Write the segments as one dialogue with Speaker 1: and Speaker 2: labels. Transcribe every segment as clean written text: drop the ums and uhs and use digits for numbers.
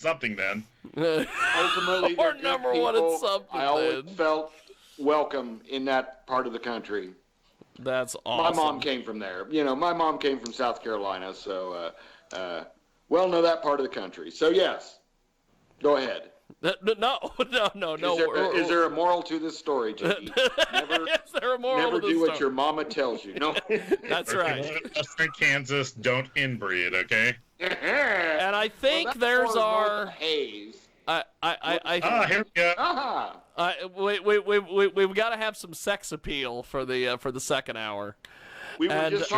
Speaker 1: something then.
Speaker 2: Ultimately,
Speaker 3: Or
Speaker 2: they're
Speaker 3: number
Speaker 2: good
Speaker 3: one at
Speaker 2: people.
Speaker 3: something.
Speaker 2: I always
Speaker 3: then.
Speaker 2: felt welcome in that part of the country.
Speaker 3: That's awesome.
Speaker 2: My mom came from there. My mom came from South Carolina, so know that part of the country. So yes, go ahead.
Speaker 3: No.
Speaker 2: Is there a moral to this story, Jiggy?
Speaker 3: Is there a moral
Speaker 2: Never
Speaker 3: to this
Speaker 2: do what
Speaker 3: story?
Speaker 2: your mama tells you. No.
Speaker 3: That's right.
Speaker 1: Western Kansas, don't inbreed, okay?
Speaker 3: And I think
Speaker 2: that's
Speaker 3: there's
Speaker 2: more
Speaker 3: our.
Speaker 2: North Hayes.
Speaker 1: Here we go.
Speaker 3: We've got to have some sex appeal for the second hour.
Speaker 2: We were
Speaker 3: And-
Speaker 2: just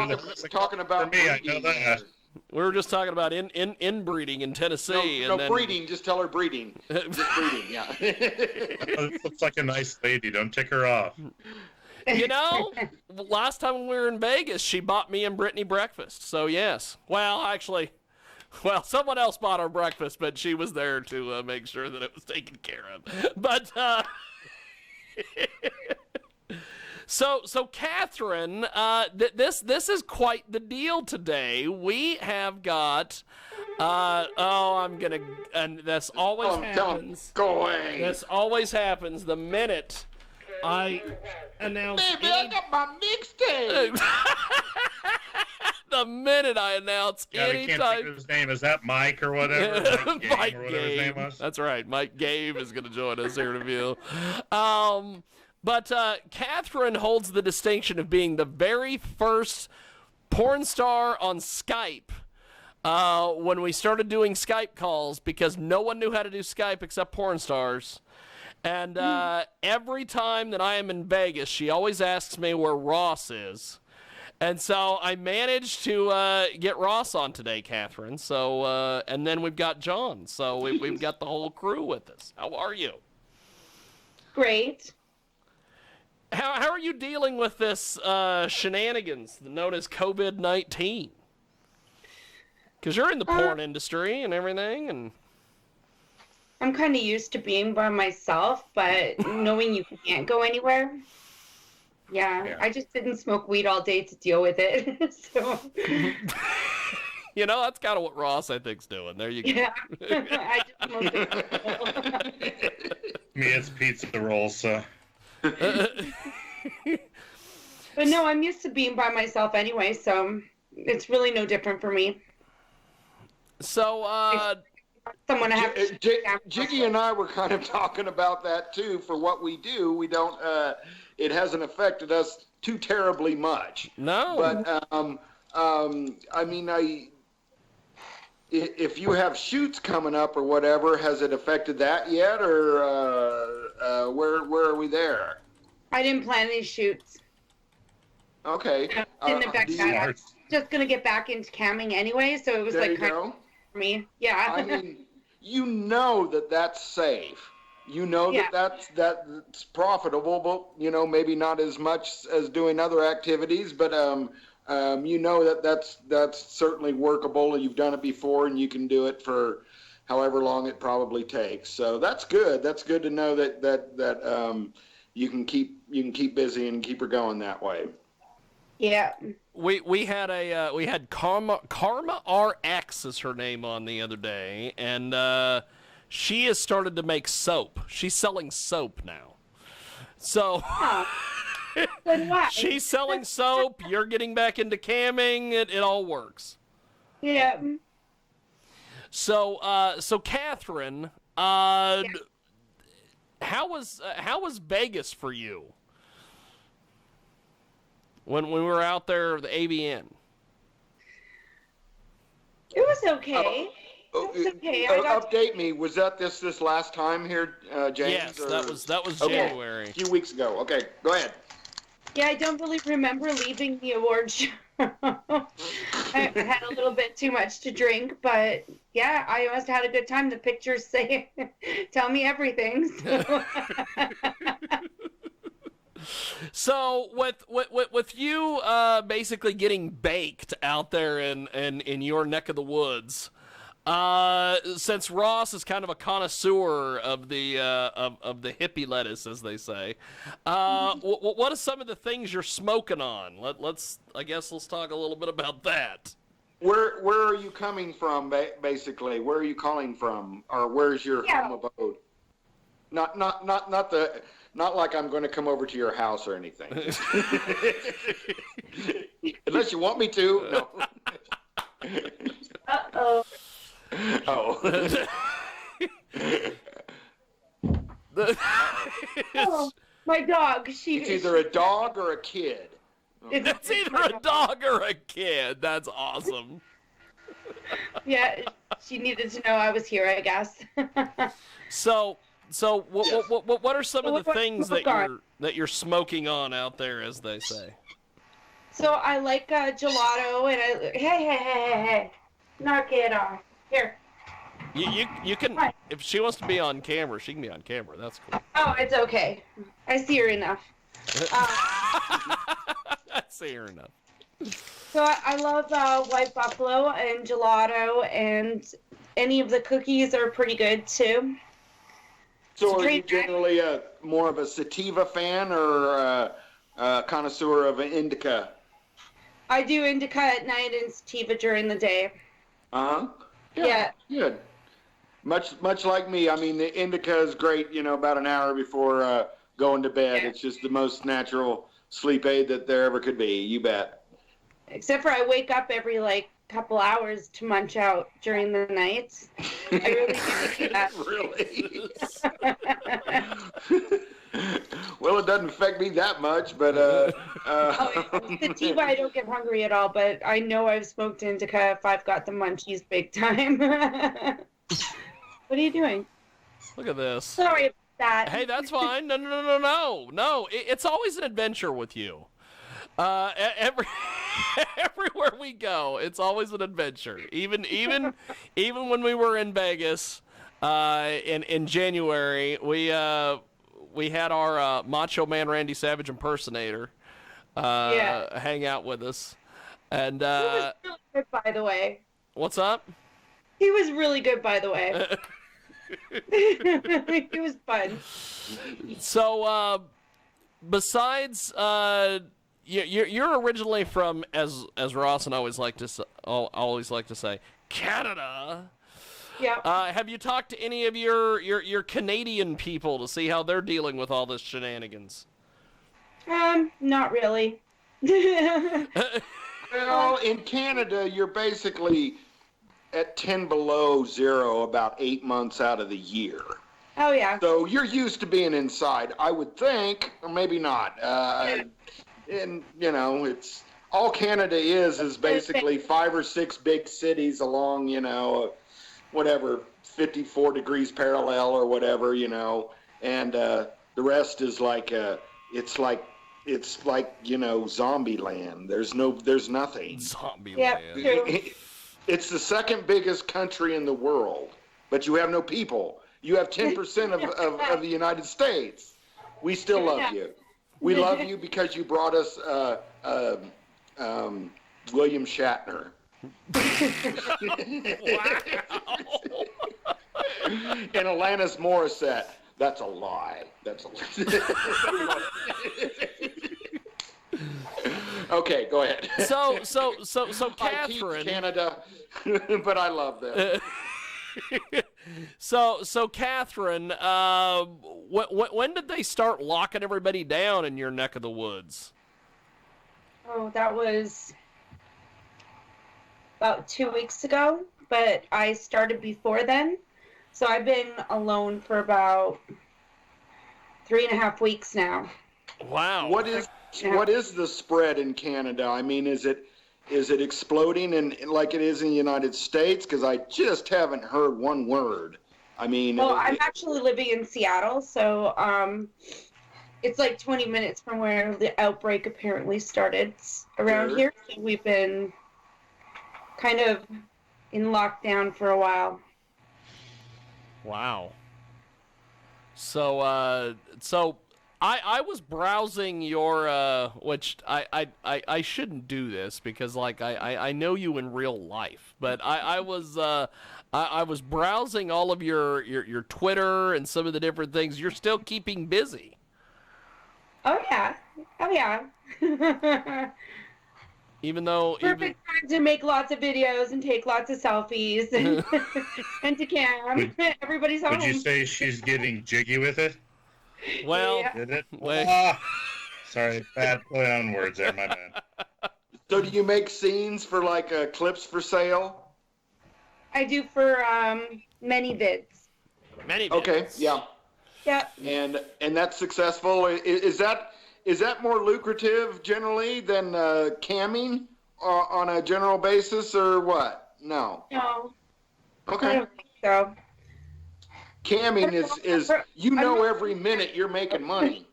Speaker 2: talking about
Speaker 1: For me, I know
Speaker 2: breeding
Speaker 1: that.
Speaker 2: there.
Speaker 3: We were just talking about inbreeding in Tennessee.
Speaker 2: No,
Speaker 3: and then,
Speaker 2: breeding. Just tell her breeding. Just breeding, yeah.
Speaker 1: This looks like a nice lady. Don't tick her off.
Speaker 3: Last time we were in Vegas, she bought me and Brittany breakfast. So yes. Well, actually, someone else bought her breakfast, but she was there to make sure that it was taken care of. But So Catherine, this is quite the deal today. We have got, and this always happens.
Speaker 2: Go away.
Speaker 3: This always happens the minute I announce.
Speaker 2: Baby, I got my mixtape.
Speaker 3: The minute I announce
Speaker 1: God, I
Speaker 3: any
Speaker 1: can't
Speaker 3: type.
Speaker 1: think of his name. Is that Mike or whatever?
Speaker 3: Mike
Speaker 1: or whatever his name was?
Speaker 3: That's right. Mike Gabe is going to join us here in a few. But Catherine holds the distinction of being the very first porn star on Skype when we started doing Skype calls, because no one knew how to do Skype except porn stars. And every time that I am in Vegas, she always asks me where Ross is. And so I managed to get Ross on today, Catherine. So and then we've got John. So we've got the whole crew with us. How are you?
Speaker 4: Great.
Speaker 3: How are you dealing with this shenanigans known as COVID-19? Because you're in the porn industry and everything, and
Speaker 4: I'm kind of used to being by myself, but knowing you can't go anywhere. Yeah, I just didn't smoke weed all day to deal with it. So
Speaker 3: that's kind of what Ross, I think, is doing. There you go.
Speaker 4: yeah, I just smoked it.
Speaker 1: Me, it's pizza rolls, so.
Speaker 4: But no, I'm used to being by myself anyway, so it's really no different for me.
Speaker 3: So,
Speaker 4: someone I have to
Speaker 2: Jiggy and I were kind of talking about that too. For what we do, we don't. It hasn't affected us too terribly much.
Speaker 3: No.
Speaker 2: But if you have shoots coming up or whatever, has it affected that yet, or where are we there?
Speaker 4: I didn't plan any shoots.
Speaker 2: Okay.
Speaker 4: Didn't affect that. I was just gonna get back into camming anyway, so it was
Speaker 2: There
Speaker 4: like
Speaker 2: you
Speaker 4: kind
Speaker 2: go.
Speaker 4: of for me. Yeah.
Speaker 2: I mean, that's safe. That's profitable, but maybe not as much as doing other activities. But that's certainly workable, and you've done it before, and you can do it for however long it probably takes. So that's good. That's good to know that you can keep busy and keep her going that way.
Speaker 4: Yeah.
Speaker 3: We had Karma RX is her name on the other day, and she has started to make soap. She's selling soap now. So she's selling soap. You're getting back into camming. It all works.
Speaker 4: Yeah.
Speaker 3: So Catherine, how was Vegas for you when we were out there at the AVN?
Speaker 4: It was okay.
Speaker 2: Update me. Was that this last time here, James?
Speaker 3: Yes, that was
Speaker 2: Okay.
Speaker 3: January.
Speaker 2: A few weeks ago. Okay, go ahead.
Speaker 4: Yeah, I don't really remember leaving the award show. I had a little bit too much to drink, but yeah, I must have had a good time. The pictures say, tell me everything.
Speaker 3: So with you basically getting baked out there in your neck of the woods, since Ross is kind of a connoisseur of the hippie lettuce, as they say, what are some of the things you're smoking on? Let's talk a little bit about that.
Speaker 2: Where are you coming from, basically? Where are you calling from, or where's your home abode? Not like I'm going to come over to your house or anything. Unless you want me to. No.
Speaker 4: Uh-oh.
Speaker 2: Oh.
Speaker 4: Oh, my dog.
Speaker 2: It's either a dog or a kid.
Speaker 3: It's either a dog or a kid. That's awesome.
Speaker 4: Yeah, she needed to know I was here, I guess.
Speaker 3: So what are some of the things that
Speaker 4: on?
Speaker 3: you're smoking on out there, as they say?
Speaker 4: So I like gelato, and hey, knock it off. Here.
Speaker 3: You can, if she wants to be on camera, she can be on camera. That's cool.
Speaker 4: Oh, it's okay. I see her enough.
Speaker 3: I see her enough.
Speaker 4: So I love White Buffalo and gelato, and any of the cookies are pretty good too.
Speaker 2: So are you generally more of a sativa fan or a connoisseur of an indica?
Speaker 4: I do indica at night and sativa during the day.
Speaker 2: Uh-huh.
Speaker 4: Yeah.
Speaker 2: Good. Much like me. I mean, the indica is great, about an hour before going to bed.
Speaker 4: Yeah.
Speaker 2: It's just the most natural sleep aid that there ever could be. You bet.
Speaker 4: Except for I wake up every couple hours to munch out during the night. I really do that.
Speaker 2: Really? Well, it doesn't affect me that much, but
Speaker 4: Sativa, I don't get hungry at all, but I know I've smoked indica if I've got the munchies big time. What are you doing?
Speaker 3: Look at this.
Speaker 4: Sorry about that.
Speaker 3: Hey, that's fine. No. It's always an adventure with you. Everywhere we go, it's always an adventure. Even when we were in Vegas, in January, we had our Macho Man Randy Savage impersonator hang out with us, and
Speaker 4: He was really good, by the way.
Speaker 3: What's up?
Speaker 4: He was really good, by the way. He was fun.
Speaker 3: So, besides, you're originally from, as Ross and I always like to say, Canada.
Speaker 4: Yeah.
Speaker 3: Have you talked to any of your Canadian people to see how they're dealing with all this shenanigans?
Speaker 4: Not really.
Speaker 2: well, in Canada, you're basically at 10 below zero about 8 months out of the year.
Speaker 4: Oh, yeah.
Speaker 2: So you're used to being inside, I would think, or maybe not. And, it's all Canada is basically 5 or 6 big cities along, whatever, 54 degrees parallel or whatever, and the rest is it's like zombie land. There's nothing.
Speaker 3: Zombie
Speaker 4: Yep,
Speaker 3: land.
Speaker 4: true.
Speaker 2: It's the second biggest country in the world, but you have no people. You have 10% of the United States. We still love you. We love you because you brought us William Shatner. And Alanis Morissette. That's a lie. Okay, go ahead.
Speaker 3: So
Speaker 2: I keep
Speaker 3: Catherine.
Speaker 2: Canada, but I love them.
Speaker 3: So Catherine, when did they start locking everybody down in your neck of the woods?
Speaker 4: Oh, that was about 2 weeks ago, but I started before then. So I've been alone for about 3.5 weeks now.
Speaker 3: Wow.
Speaker 2: What is the spread in Canada? I mean, is it exploding like it is in the United States? Because I just haven't heard one word. I mean,
Speaker 4: well, I'm actually living in Seattle, so it's like 20 minutes from where the outbreak apparently started around
Speaker 2: Sure.
Speaker 4: here. So we've been kind of in lockdown for a while.
Speaker 3: Wow. So I was browsing your which I shouldn't do this because I know you in real life, but I was browsing all of your Twitter and some of the different things. You're still keeping busy.
Speaker 4: Oh yeah.
Speaker 3: Even though
Speaker 4: Perfect time to make lots of videos and take lots of selfies and, and to cam. Everybody's home.
Speaker 1: Would you say she's getting jiggy with it?
Speaker 3: well,
Speaker 4: Yeah.
Speaker 1: Did it?
Speaker 3: Wait.
Speaker 1: Sorry, bad play on words there, my man.
Speaker 2: So do you make scenes for like clips for sale?
Speaker 4: I do for many vids.
Speaker 3: many
Speaker 2: Okay,
Speaker 3: bits.
Speaker 2: yeah.
Speaker 4: Yeah.
Speaker 2: And that's successful. Is that more lucrative generally than camming on a general basis, or what? No.
Speaker 4: No, I
Speaker 2: Okay.
Speaker 4: don't think so.
Speaker 2: Camming is every minute you're making money.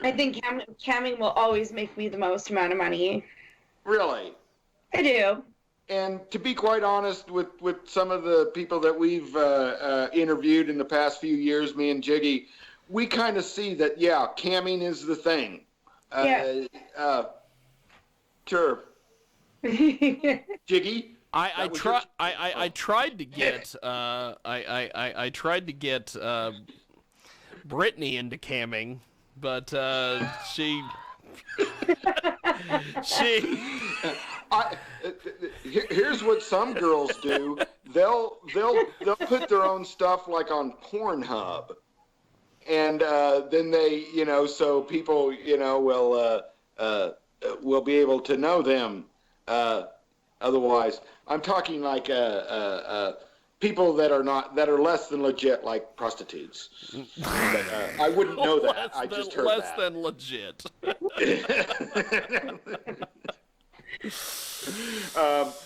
Speaker 4: I think camming will always make me the most amount of money.
Speaker 2: Really.
Speaker 4: I do.
Speaker 2: And to be quite honest, with some of the people that we've interviewed in the past few years, me and Jiggy, we kind of see that, yeah, camming is the thing. Sure. Jiggy?
Speaker 3: I tried to get I tried to get Brittany into camming, but she
Speaker 2: Here's what some girls do. They'll put their own stuff like on Pornhub, and then they, so people, will be able to know them. Otherwise, I'm talking like people that are less than legit, like prostitutes. But, I wouldn't know that. I just heard
Speaker 3: less
Speaker 2: that.
Speaker 3: than legit.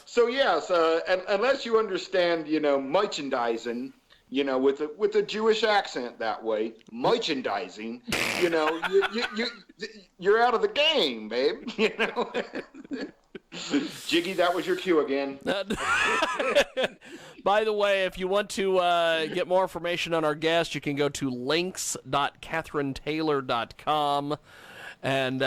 Speaker 2: So yes, and unless you understand, merchandising, with a Jewish accent that way, merchandising, you're out of the game, babe. Jiggy, that was your cue again.
Speaker 3: By the way, if you want to get more information on our guest, you can go to links.catherinetaylor.com. And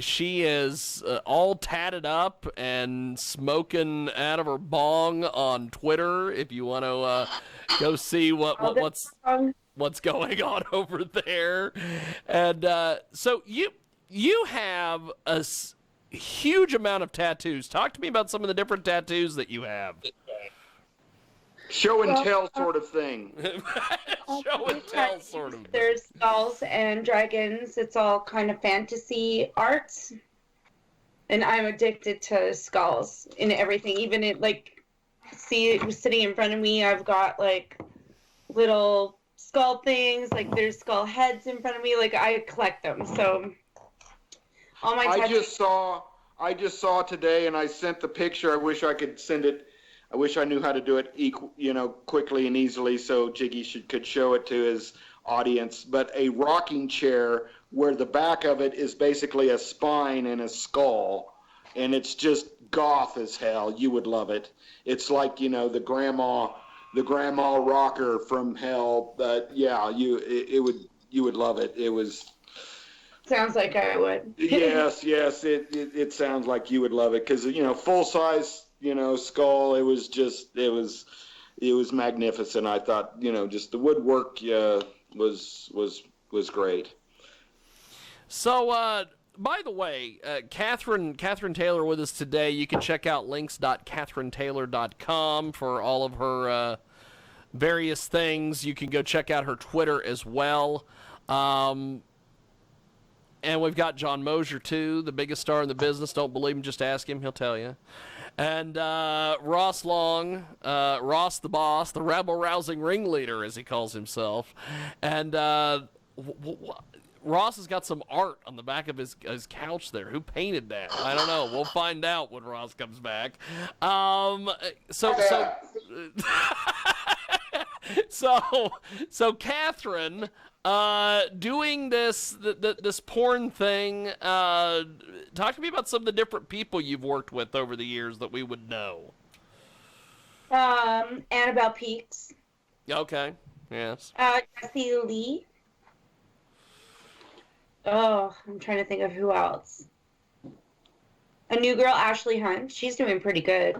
Speaker 3: she is all tatted up and smoking out of her bong on Twitter. If you want to go see what's going on over there, and so you have a huge amount of tattoos. Talk to me about some of the different tattoos that you have.
Speaker 2: Show and tell sort of thing.
Speaker 3: Show and tell sort of.
Speaker 4: There's skulls and dragons. It's all kind of fantasy arts. And I'm addicted to skulls in everything. Even sitting in front of me, I've got like little skull things. Like there's skull heads in front of me. Like I collect them. So all my tattoos.
Speaker 2: I just saw today, and I sent the picture. I wish I could send it. I wish I knew how to do it, quickly and easily, so Jiggy could show it to his audience. But a rocking chair where the back of it is basically a spine and a skull, and it's just goth as hell. You would love it. It's like the grandma rocker from hell. You would love it. It was.
Speaker 4: Sounds like I would.
Speaker 2: Yes. It sounds like you would love it because full size. Skull. It was magnificent. I thought, just the woodwork was great.
Speaker 3: So, by the way, Catherine Taylor with us today. You can check out links.catherinetaylor.com for all of her various things. You can go check out her Twitter as well. And we've got John Mosier, too, the biggest star in the business. Don't believe him, just ask him. He'll tell you. And Ross Long, Ross the boss, the rebel-rousing ringleader, as he calls himself. And Ross has got some art on the back of his couch there. Who painted that? I don't know. We'll find out when Ross comes back. So Catherine, doing this porn thing. Talk to me about some of the different people you've worked with over the years that we would know.
Speaker 4: Annabelle Peaks.
Speaker 3: Okay. Yes.
Speaker 4: Jesse Lee. Oh, I'm trying to think of who else. A new girl, Ashley Hunt. She's doing pretty good.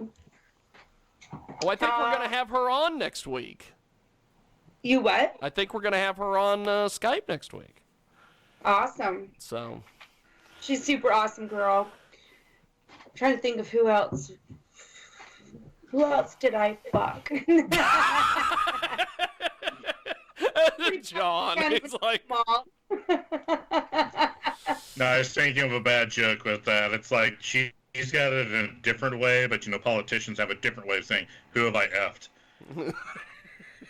Speaker 3: Oh, I think we're going to have her on next week.
Speaker 4: You what?
Speaker 3: I think we're going to have her on Skype next week.
Speaker 4: Awesome.
Speaker 3: So,
Speaker 4: She's a super awesome girl. I'm trying to think of who else. Who else did I fuck?
Speaker 3: John,
Speaker 4: Kind of
Speaker 3: it's like,
Speaker 4: small.
Speaker 1: No, I was thinking of a bad joke with that. It's like she's got it in a different way, but politicians have a different way of saying, "Who have I effed?"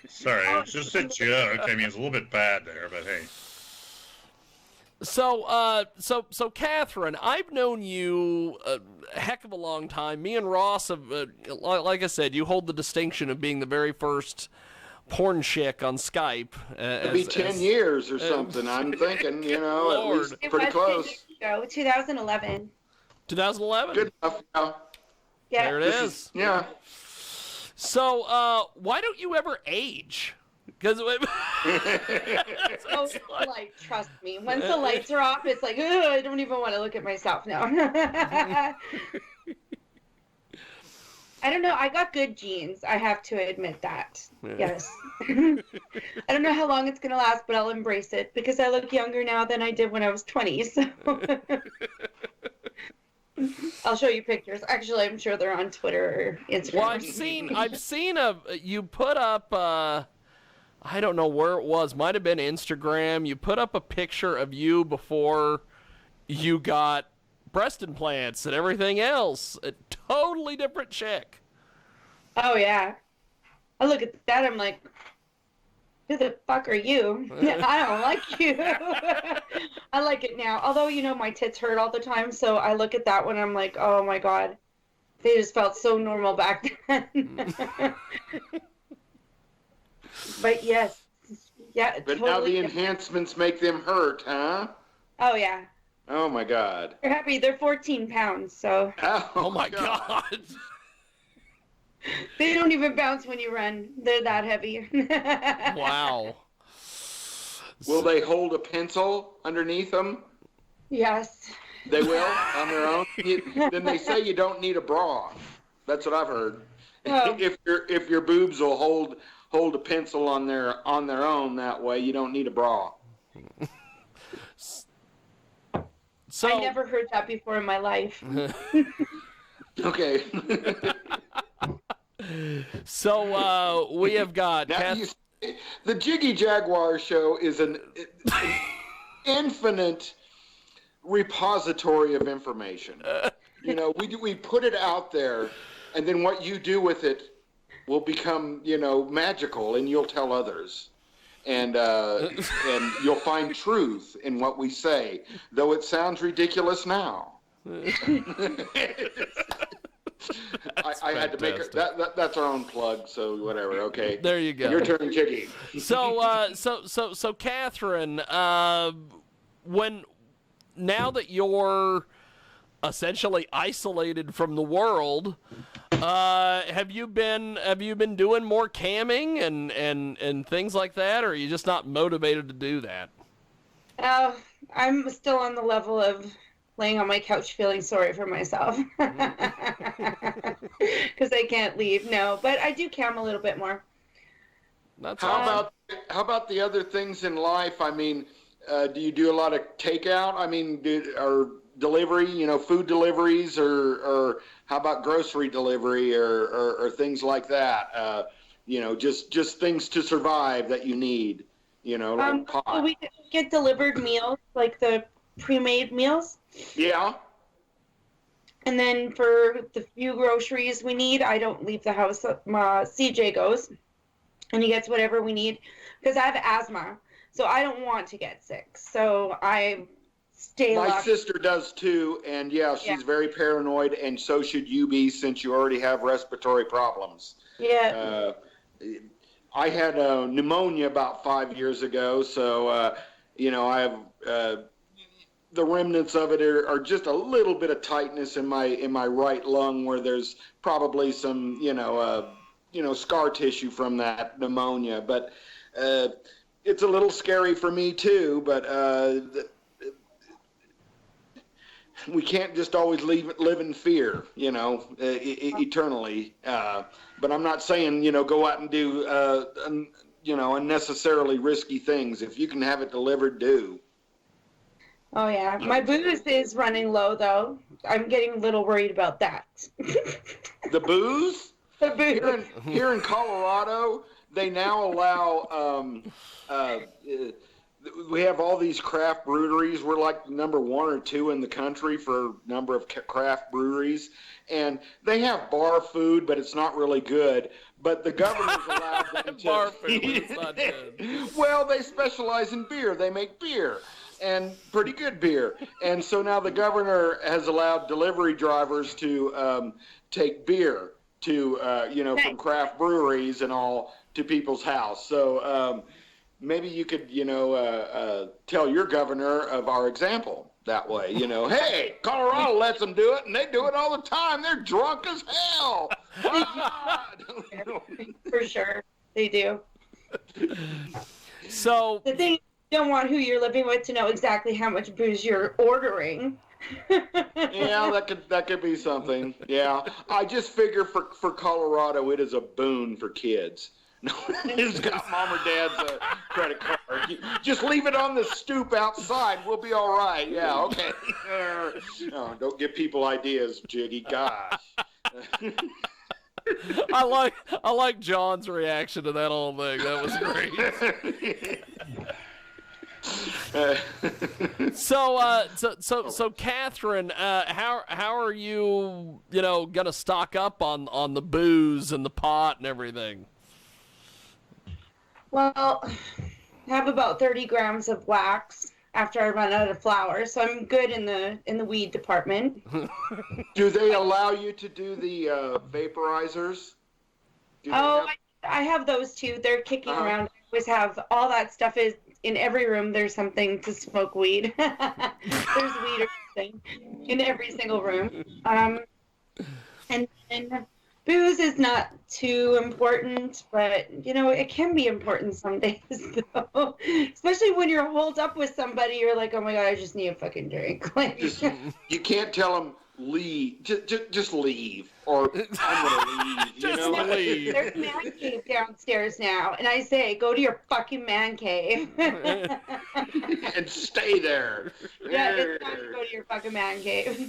Speaker 1: Sorry, it's just a joke. I mean, it's a little bit bad there, but hey.
Speaker 3: so Catherine, I've known you a heck of a long time. Me and Ross have, like I said, you hold the distinction of being the very first porn chick on Skype.
Speaker 2: It'll be 10 years or something. I'm thinking, at least
Speaker 4: It
Speaker 2: pretty
Speaker 4: was
Speaker 2: close.
Speaker 4: 10 years ago, 2011.
Speaker 3: 2011.
Speaker 2: Good enough. Yeah.
Speaker 4: Yeah.
Speaker 3: There it is.
Speaker 2: Yeah.
Speaker 3: So, why don't you ever age? Because
Speaker 4: Oh, like, trust me. Once the lights are off, it's like, ugh, I don't even want to look at myself now. I don't know. I got good genes. I have to admit that. Yes. I don't know how long it's going to last, but I'll embrace it because I look younger now than I did when I was 20. So I'll show you pictures. Actually, I'm sure they're on Twitter or Instagram.
Speaker 3: Well, I've seen you put up, I don't know where it was, might have been Instagram. You put up a picture of you before you got breast implants and everything else. A totally different chick.
Speaker 4: Oh, yeah. I look at that, I'm like, who the fuck are you? I don't like you. I like it now. Although, my tits hurt all the time, so I look at that one, I'm like, oh my God. They just felt so normal back then. But yes. Yeah,
Speaker 2: But
Speaker 4: totally
Speaker 2: now the
Speaker 4: different.
Speaker 2: enhancements make them hurt, huh?
Speaker 4: Oh, yeah.
Speaker 2: Oh, my God.
Speaker 4: They're happy. They're 14 pounds, so
Speaker 3: Oh my God.
Speaker 4: they don't even bounce when you run. They're that heavy.
Speaker 3: Wow.
Speaker 2: Will they hold a pencil underneath them?
Speaker 4: Yes.
Speaker 2: They will on their own. Then they say you don't need a bra. That's what I've heard.
Speaker 4: Oh.
Speaker 2: If your boobs will hold a pencil on their own that way, you don't need a bra.
Speaker 3: So
Speaker 4: I never heard that before in my life.
Speaker 2: Okay.
Speaker 3: So we have got
Speaker 2: Now, the Jiggy Jaguar show is an infinite repository of information. We put it out there, and then what you do with it will become, magical, and you'll tell others. And you'll find truth in what we say, though it sounds ridiculous now. I had to make it. That's our own plug, so whatever. Okay.
Speaker 3: There you go.
Speaker 2: Your turn, Jiggy.
Speaker 3: So Catherine, now that you're essentially isolated from the world, have you been doing more camming and things like that, or are you just not motivated to do that?
Speaker 4: I'm still on the level of laying on my couch feeling sorry for myself because I can't leave. No, but I do cam a little bit more.
Speaker 2: How about the other things in life? I mean, do you do a lot of takeout? I mean, or delivery? Food deliveries, or how about grocery delivery, or things like that? Just things to survive that you need. Like pot.
Speaker 4: Well, we get delivered meals, like the pre-made meals.
Speaker 2: Yeah.
Speaker 4: And then for the few groceries we need, I don't leave the house. CJ goes, and he gets whatever we need, because I have asthma, so I don't want to get sick. So I stay
Speaker 2: My
Speaker 4: locked.
Speaker 2: sister does too, and she's very paranoid, and so should you be, since you already have respiratory problems.
Speaker 4: Yeah.
Speaker 2: I had pneumonia about 5 years ago, so I have the remnants of it are just a little bit of tightness in my right lung, where there's probably some scar tissue from that pneumonia. But it's a little scary for me too. But we can't just always live in fear, eternally. But I'm not saying go out and do unnecessarily risky things. If you can have it delivered, do.
Speaker 4: Oh yeah, my booze is running low though. I'm getting a little worried about that.
Speaker 2: The booze?
Speaker 4: The booze.
Speaker 2: Here in Colorado, they now allow. We have all these craft breweries. We're like number 1 or 2 in the country for number of craft breweries, and they have bar food, but it's not really good. But the governor's allowed them to.
Speaker 3: Bar food, but it's not good.
Speaker 2: Well, they specialize in beer. They make beer. And pretty good beer. And so now the governor has allowed delivery drivers to take beer to, from craft breweries and all to people's house. So maybe you could, tell your governor of our example that way. Hey, Colorado lets them do it, and they do it all the time. They're drunk as hell.
Speaker 4: For sure, they do.
Speaker 3: So
Speaker 4: the thing. Don't want who you're living with to know exactly how much booze you're ordering.
Speaker 2: Yeah, that could be something. Yeah, I just figure for Colorado, it is a boon for kids. No, who's got mom or dad's credit card? Just leave it on the stoop outside. We'll be all right. Yeah, okay. No, don't give people ideas, Jiggy. Gosh.
Speaker 3: I like John's reaction to that whole thing. That was great. So Catherine, how are you gonna stock up on the booze and the pot and everything?
Speaker 4: Well, I have about 30 grams of wax after I run out of flour, so I'm good in the weed department.
Speaker 2: Do they allow you to do the vaporizers?
Speaker 4: I have those too. They're kicking around. I always have all that stuff is. In every room, there's something to smoke weed. There's weed or something in every single room. And booze is not too important, but, it can be important some days, though. Especially when you're holed up with somebody, you're like, oh, my God, I just need a fucking drink.
Speaker 2: You can't tell them, leave. Just leave. Or, I'm going to leave.
Speaker 3: Just leave.
Speaker 4: There's a man cave downstairs now, and I say, go to your fucking man cave.
Speaker 2: And stay there.
Speaker 4: Yeah, it's time to go to your fucking man cave.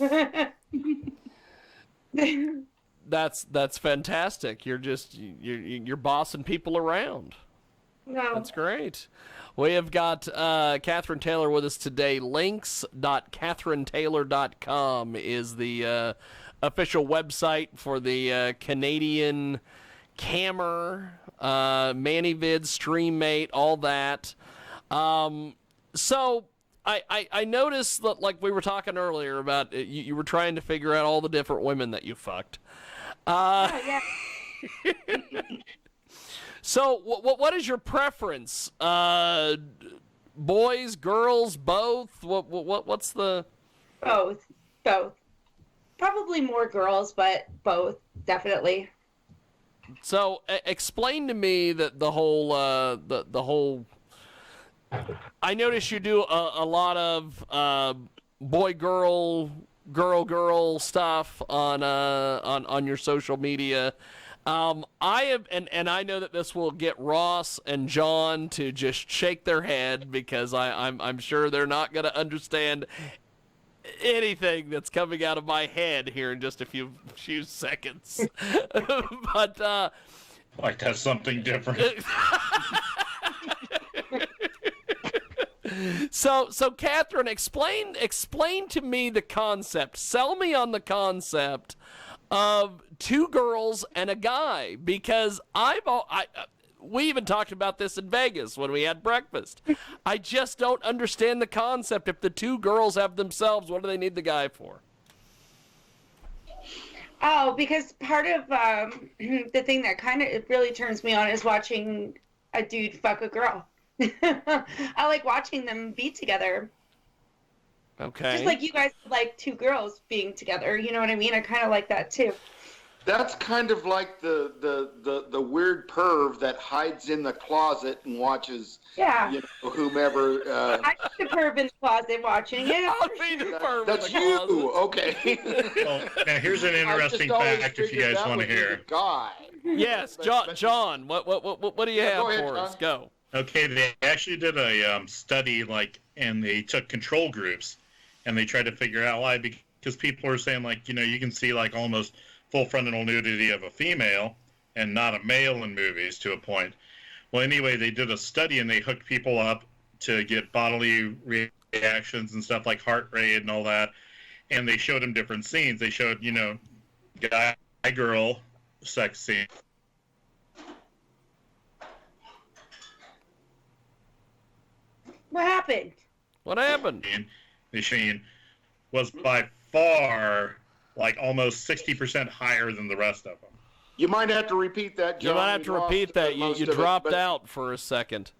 Speaker 3: That's fantastic. You're bossing people around.
Speaker 4: No.
Speaker 3: That's great. We have got Catherine Tayler with us today. Links.catherinetaylor.com is the official website for the Canadian Cammer, ManyVids, StreamMate, all that. So I noticed that, like we were talking earlier about, you were trying to figure out all the different women that you fucked.
Speaker 4: Yeah.
Speaker 3: So, what is your preference? Boys, girls, both? What's the?
Speaker 4: Both. Probably more girls, but both, definitely.
Speaker 3: So, explain to me that the whole the whole. I notice you do a lot of boy girl stuff on your social media. I have, and I know that this will get Ross and John to just shake their head because I'm sure they're not going to understand anything that's coming out of my head here in just a few seconds. But
Speaker 1: like that's something different.
Speaker 3: So Catherine, explain to me the concept. Sell me on the concept of two girls and a guy, because we even talked about this in Vegas when we had breakfast. I just don't understand the concept. If the two girls have themselves, what do they need the guy for?
Speaker 4: Oh, because part of the thing that kind of really turns me on is watching a dude fuck a girl. I like watching them be together.
Speaker 3: Okay.
Speaker 4: Just like you guys like two girls being together, you know what I mean? I kind of like that too.
Speaker 2: That's kind of like the weird perv that hides in the closet and watches, whomever.
Speaker 4: I'm the perv in the closet watching it.
Speaker 3: I'll be the perv
Speaker 2: That's
Speaker 3: in the
Speaker 2: you,
Speaker 3: closet.
Speaker 2: okay.
Speaker 1: Well, now here's an interesting fact if you guys want to hear.
Speaker 2: Guy.
Speaker 3: Yes, John. What do you have
Speaker 2: go ahead,
Speaker 3: for us?
Speaker 2: John.
Speaker 3: Go.
Speaker 1: Okay, they actually did a study, like, and they took control groups, and they tried to figure out why, because people are saying, like, you can see, like, almost full frontal nudity of a female and not a male in movies to a point. Well, anyway, they did a study, and they hooked people up to get bodily reactions and stuff like heart rate and all that, and they showed them different scenes. They showed, guy, girl, sex scene.
Speaker 4: What happened?
Speaker 3: What happened?
Speaker 1: The Sheen was by far like almost 60% higher than the rest of them.
Speaker 2: You might have to repeat that, John.
Speaker 3: You might have to repeat that. You dropped out for a second.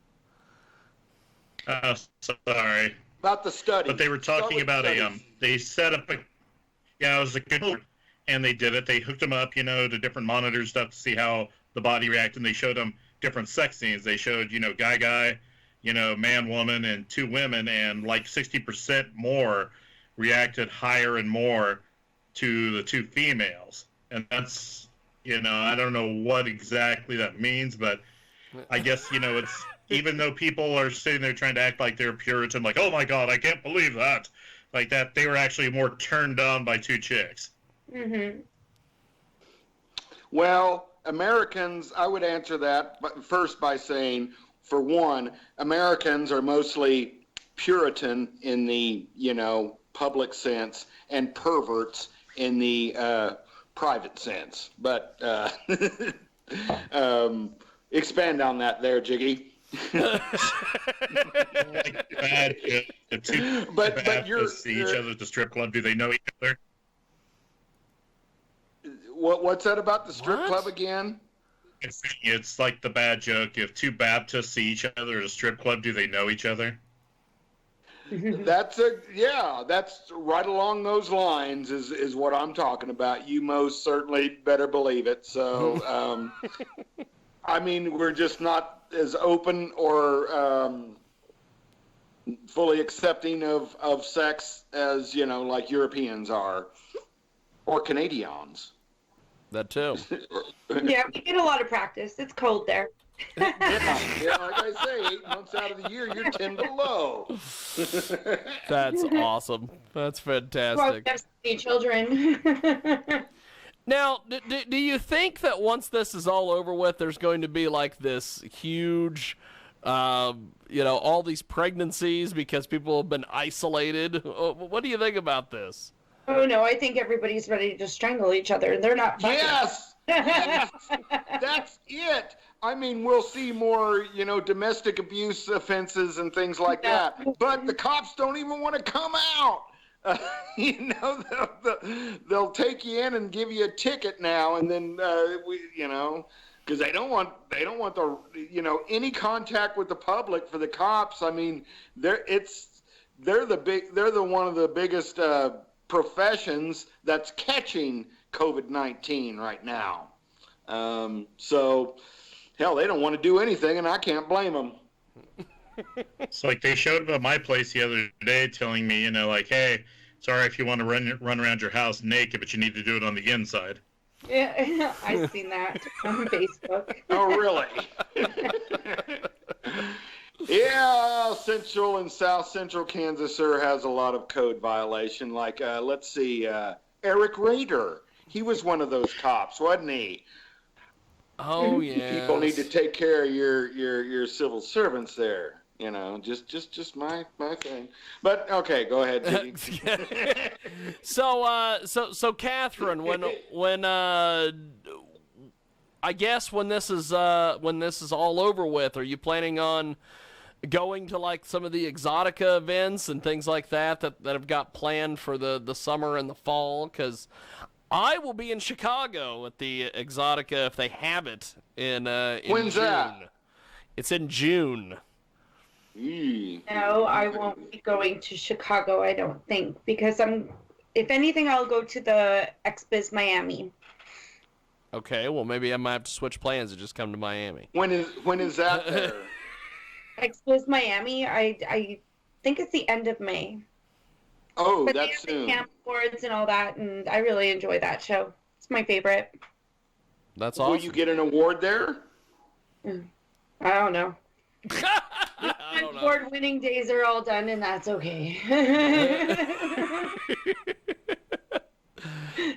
Speaker 1: Sorry.
Speaker 2: About the study.
Speaker 1: But they were talking about they set up it was a good, and they did it. They hooked them up, to different monitor stuff to see how the body reacted, and they showed them different sex scenes. They showed, guy, man, woman, and two women, and like 60% more reacted higher and more to the two females. And that's, I don't know what exactly that means, but I guess, it's, even though people are sitting there trying to act like they're Puritan, like, oh my God, I can't believe that. Like that, they were actually more turned on by two chicks.
Speaker 4: Mm-hmm.
Speaker 2: Well, Americans, I would answer that first by saying, for one, Americans are mostly Puritan in the, public sense and perverts in the private sense. But expand on that there, Jiggy.
Speaker 1: But you're see each other at the strip club. Do they know each other?
Speaker 2: What's that about the strip club again?
Speaker 1: It's like the bad joke. If two Baptists see each other at a strip club, do they know each other?
Speaker 2: That's right along those lines is what I'm talking about. You most certainly better believe it. So, I mean, we're just not as open or fully accepting of sex as, like Europeans are or Canadians.
Speaker 3: That too.
Speaker 4: Yeah, we get a lot of practice. It's cold there.
Speaker 2: Yeah, like I say, 8 months out of the year, you're 10 below.
Speaker 3: That's awesome. That's fantastic.
Speaker 4: Well, we have children.
Speaker 3: Now, do you think that once this is all over with, there's going to be like this huge, all these pregnancies because people have been isolated? What do you think about this?
Speaker 4: Oh no, I think everybody's ready to strangle each other. They're not fucking.
Speaker 2: Yes, that's it. I mean, we'll see more, domestic abuse offenses and things like that. But the cops don't even want to come out. They'll take you in and give you a ticket now, and then because they don't want the any contact with the public for the cops. I mean, they're one of the biggest professions that's catching COVID-19 right now. So hell, they don't want to do anything, and I can't blame them.
Speaker 1: It's like they showed up at my place the other day telling me, like, hey, sorry if you want to run around your house naked, but you need to do it on the inside.
Speaker 4: Yeah, I've seen that on Facebook.
Speaker 2: Oh, really? Yeah, Central and South Central Kansas has a lot of code violation. Like, let's see, Eric Rader. He was one of those cops, wasn't he?
Speaker 3: Oh, yeah.
Speaker 2: People need to take care of your civil servants there. Just my thing. But okay, go ahead, Jiggy.
Speaker 3: So Catherine, when I guess when this is all over with, are you planning on going to like some of the Exotica events and things like that have got planned for the summer and the fall? Because I will be in Chicago at the Exotica if they have it in
Speaker 2: When's
Speaker 3: June.
Speaker 2: that?
Speaker 3: It's in June.
Speaker 4: No, I won't be going to Chicago, I don't think, because if anything, I'll go to the XBiz Miami.
Speaker 3: Okay, well maybe I might have to switch plans and just come to Miami.
Speaker 2: When is that there?
Speaker 4: XBiz Miami, I think it's the end of May.
Speaker 2: Oh,
Speaker 4: but
Speaker 2: that's
Speaker 4: they
Speaker 2: soon.
Speaker 4: have the camp awards and all that, and I really enjoy that show. It's my favorite.
Speaker 3: That's awesome.
Speaker 2: Will you get an award there?
Speaker 4: I don't know.
Speaker 3: I don't know.
Speaker 4: Award-winning days are all done, and that's okay.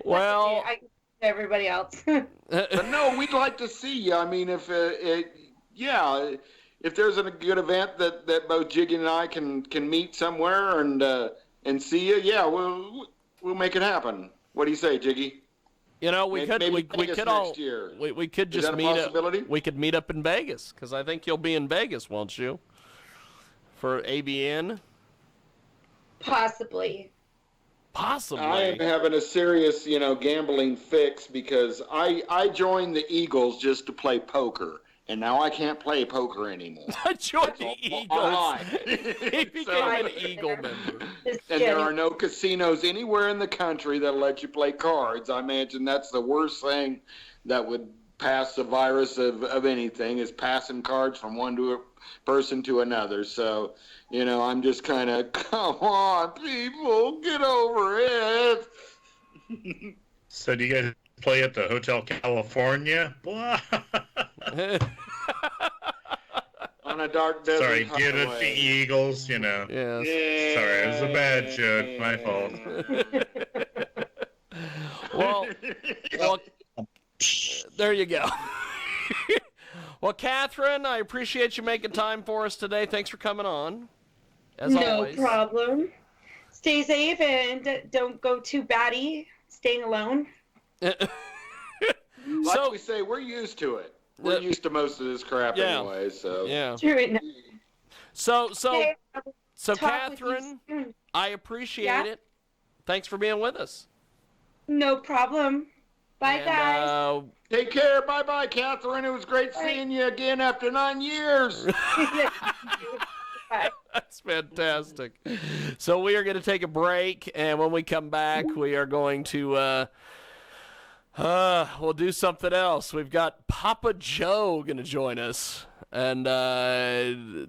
Speaker 3: Well,
Speaker 4: I everybody else.
Speaker 2: But no, we'd like to see you. I mean, if there's a good event that both Jiggy and I can meet somewhere and see you, yeah, we'll make it happen. What do you say, Jiggy?
Speaker 3: we could
Speaker 2: next year.
Speaker 3: we could
Speaker 2: Is
Speaker 3: just
Speaker 2: that a
Speaker 3: meet
Speaker 2: possibility?
Speaker 3: up. We could meet up in Vegas because I think you'll be in Vegas, won't you? For ABN,
Speaker 4: Possibly.
Speaker 3: possibly.
Speaker 2: I am having a serious, gambling fix because I joined the Eagles just to play poker, and now I can't play poker anymore.
Speaker 3: I joined the
Speaker 2: That's
Speaker 3: Eagles.
Speaker 2: all.
Speaker 3: He became an Eagle member.
Speaker 4: Just
Speaker 2: And there
Speaker 4: kidding.
Speaker 2: are no casinos anywhere in the country that let you play cards. I imagine that's the worst thing that would pass the virus of anything, is passing cards from one person to another. So, I'm just kind of, come on, people, get over it.
Speaker 1: So do you guys play at the Hotel California? Blah.
Speaker 2: On a dark desert
Speaker 1: Sorry, get it, the
Speaker 2: highway.
Speaker 1: Eagles,
Speaker 3: Yes.
Speaker 1: Sorry, it was a bad joke. My fault.
Speaker 3: Well, there you go. Well, Catherine, I appreciate you making time for us today. Thanks for coming on. As
Speaker 4: No
Speaker 3: always.
Speaker 4: problem. Stay safe and don't go too batty. Staying alone.
Speaker 2: Like
Speaker 3: So-
Speaker 2: we say, we're used to it. We're used to most of this crap anyway, so.
Speaker 3: Yeah.
Speaker 4: True enough.
Speaker 3: So,
Speaker 4: Okay, I will talk with you
Speaker 3: Catherine,
Speaker 4: soon.
Speaker 3: I appreciate
Speaker 4: Yeah?
Speaker 3: it. Thanks for being with us.
Speaker 4: No problem. Bye,
Speaker 3: And,
Speaker 4: guys.
Speaker 2: Take care. Bye-bye, Catherine. It was great seeing you again after 9 years.
Speaker 4: Bye.
Speaker 3: That's fantastic. So we are going to take a break, and when we come back, we are going to we'll do something else. We've got Papa Joe going to join us, and this